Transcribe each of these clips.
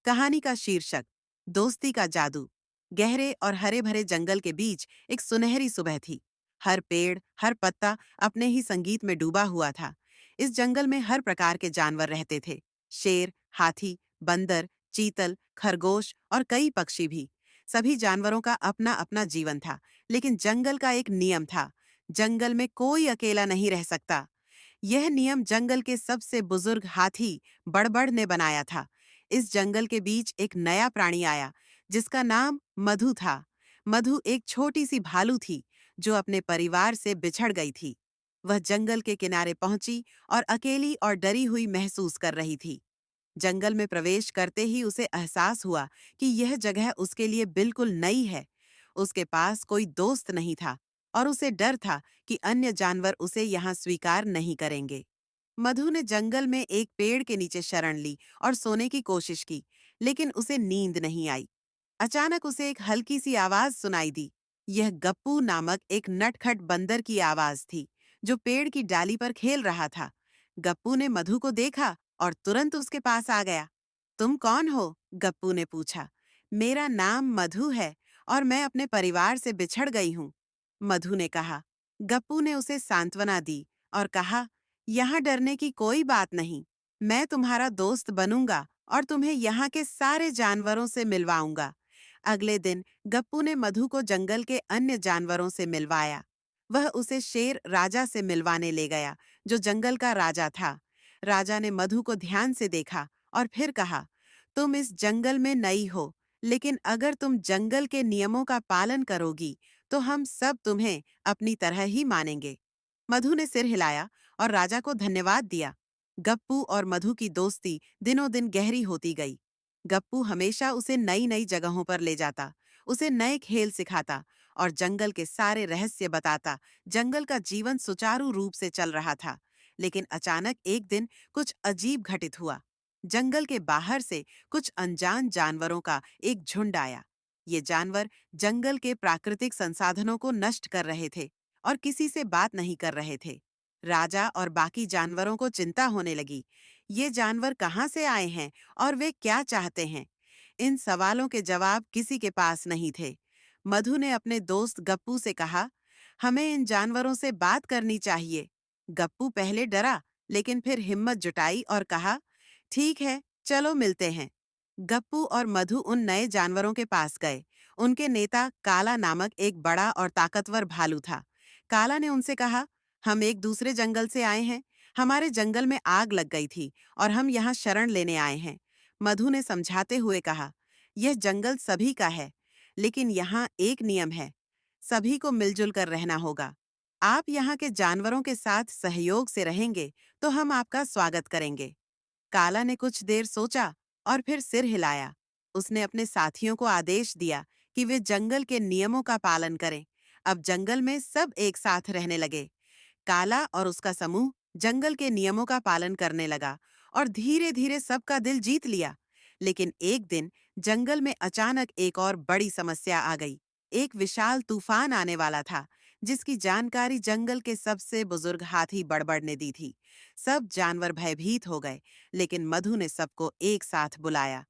कहानी का शीर्षक दोस्ती का जादू। गहरे और हरे भरे जंगल के बीच एक सुनहरी सुबह थी। हर पेड़, हर पत्ता अपने ही संगीत में डूबा हुआ था। इस जंगल में हर प्रकार के जानवर रहते थे। शेर, हाथी, बंदर, चीतल, खरगोश और कई पक्षी भी। सभी जानवरों का अपना अपना जीवन था, लेकिन जंगल का एक नियम था। जंगल में कोई अकेला नहीं रह सकता। यह नियम जंगल के सबसे बुजुर्ग हाथी बड़बड़ ने बनाया था। इस जंगल के बीच एक नया प्राणी आया, जिसका नाम मधु था। मधु एक छोटी सी भालू थी, जो अपने परिवार से बिछड़ गई थी। वह जंगल के किनारे पहुंची और अकेली और डरी हुई महसूस कर रही थी। जंगल में प्रवेश करते ही उसे एहसास हुआ कि यह जगह उसके लिए बिल्कुल नई है। उसके पास कोई दोस्त नहीं था और उसे डर था कि अन्य जानवर उसे यहाँ स्वीकार नहीं करेंगे। मधु ने जंगल में एक पेड़ के नीचे शरण ली और सोने की कोशिश की, लेकिन उसे नींद नहीं आई। अचानक उसे एक हल्की सी आवाज सुनाई दी। यह गप्पू नामक एक नटखट बंदर की आवाज थी, जो पेड़ की डाली पर खेल रहा था। गप्पू ने मधु को देखा और तुरंत उसके पास आ गया। तुम कौन हो? गप्पू ने पूछा। मेरा नाम मधु है और मैं अपने परिवार से बिछड़ गई हूँ, मधु ने कहा। गप्पू ने उसे सांत्वना दी और कहा, यहाँ डरने की कोई बात नहीं। मैं तुम्हारा दोस्त बनूंगा और तुम्हें यहाँ के सारे जानवरों से मिलवाऊंगा। अगले दिन गप्पू ने मधु को जंगल के अन्य जानवरों से मिलवाया। वह उसे शेर राजा से मिलवाने ले गया, जो जंगल का राजा था। राजा ने मधु को ध्यान से देखा और फिर कहा, तुम इस जंगल में नई हो, लेकिन अगर तुम जंगल के नियमों का पालन करोगी, तो हम सब तुम्हें अपनी तरह ही मानेंगे। मधु ने सिर हिलाया और राजा को धन्यवाद दिया। गप्पू और मधु की दोस्ती दिनों दिन गहरी होती गई। गप्पू हमेशा उसे नई नई जगहों पर ले जाता, उसे नए खेल सिखाता और जंगल के सारे रहस्य बताता। जंगल का जीवन सुचारू रूप से चल रहा था, लेकिन अचानक एक दिन कुछ अजीब घटित हुआ। जंगल के बाहर से कुछ अनजान जानवरों का एक झुंड आया। ये जानवर जंगल के प्राकृतिक संसाधनों को नष्ट कर रहे थे और किसी से बात नहीं कर रहे थे। राजा और बाकी जानवरों को चिंता होने लगी। ये जानवर कहाँ से आए हैं और वे क्या चाहते हैं? इन सवालों के जवाब किसी के पास नहीं थे। मधु ने अपने दोस्त गप्पू से कहा, हमें इन जानवरों से बात करनी चाहिए। गप्पू पहले डरा, लेकिन फिर हिम्मत जुटाई और कहा, ठीक है, चलो मिलते हैं। गप्पू और मधु उन नए जानवरों के पास गए। उनके नेता काला नामक एक बड़ा और ताकतवर भालू था। काला ने उनसे कहा, हम एक दूसरे जंगल से आए हैं। हमारे जंगल में आग लग गई थी और हम यहाँ शरण लेने आए हैं। मधु ने समझाते हुए कहा, यह जंगल सभी का है, लेकिन यहाँ एक नियम है, सभी को मिलजुल कर रहना होगा। आप यहाँ के जानवरों के साथ सहयोग से रहेंगे, तो हम आपका स्वागत करेंगे। काला ने कुछ देर सोचा और फिर सिर हिलाया। उसने अपने साथियों को आदेश दिया कि वे जंगल के नियमों का पालन करें। अब जंगल में सब एक साथ रहने लगे। काला और उसका समूह जंगल के नियमों का पालन करने लगा और धीरे धीरे सबका दिल जीत लिया। लेकिन एक दिन जंगल में अचानक एक और बड़ी समस्या आ गई। एक विशाल तूफान आने वाला था, जिसकी जानकारी जंगल के सबसे बुजुर्ग हाथी बड़बड़ ने दी थी। सब जानवर भयभीत हो गए, लेकिन मधु ने सबको एक साथ बुलाया।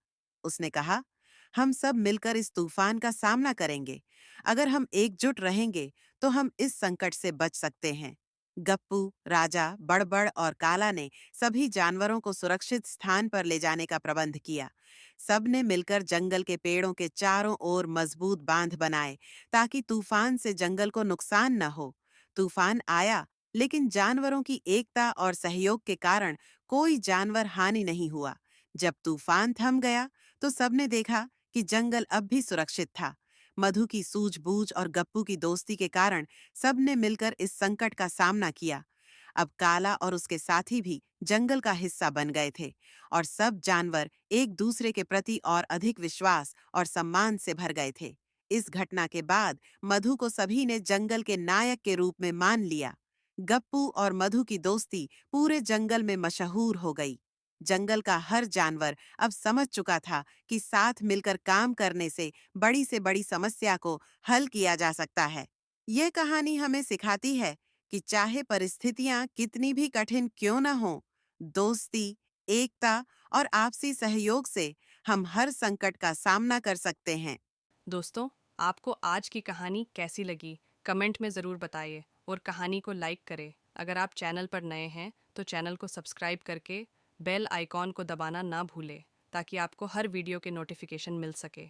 उसने कहा, हम सब मिलकर इस तूफान का सामना करेंगे। अगर हम एकजुट रहेंगे, तो हम इस संकट से बच सकते हैं। गप्पू, राजा, बड़बड़ और काला ने सभी जानवरों को सुरक्षित स्थान पर ले जाने का प्रबंध किया। सबने मिलकर जंगल के पेड़ों के चारों ओर मजबूत बांध बनाए, ताकि तूफान से जंगल को नुकसान न हो। तूफान आया, लेकिन जानवरों की एकता और सहयोग के कारण कोई जानवर हानि नहीं हुआ। जब तूफान थम गया, तो सबने देखा कि जंगल अब भी सुरक्षित था। मधु की सूझबूझ और गप्पू की दोस्ती के कारण सबने मिलकर इस संकट का सामना किया। अब काला और उसके साथी भी जंगल का हिस्सा बन गए थे और सब जानवर एक दूसरे के प्रति और अधिक विश्वास और सम्मान से भर गए थे। इस घटना के बाद मधु को सभी ने जंगल के नायक के रूप में मान लिया। गप्पू और मधु की दोस्ती पूरे जंगल में मशहूर हो गई। जंगल का हर जानवर अब समझ चुका था कि साथ मिलकर काम करने से बड़ी समस्या को हल किया जा सकता है। यह कहानी हमें सिखाती है कि चाहे परिस्थितियां कितनी भी कठिन क्यों न हों, दोस्ती, एकता और आपसी सहयोग से हम हर संकट का सामना कर सकते हैं। दोस्तों, आपको आज की कहानी कैसी लगी? कमेंट में ज़रूर बताइए और कहानी को लाइक करें। अगर आप चैनल पर नए हैं तो चैनल को सब्सक्राइब करके बेल आइकॉन को दबाना ना भूलें ताकि आपको हर वीडियो के नोटिफिकेशन मिल सके।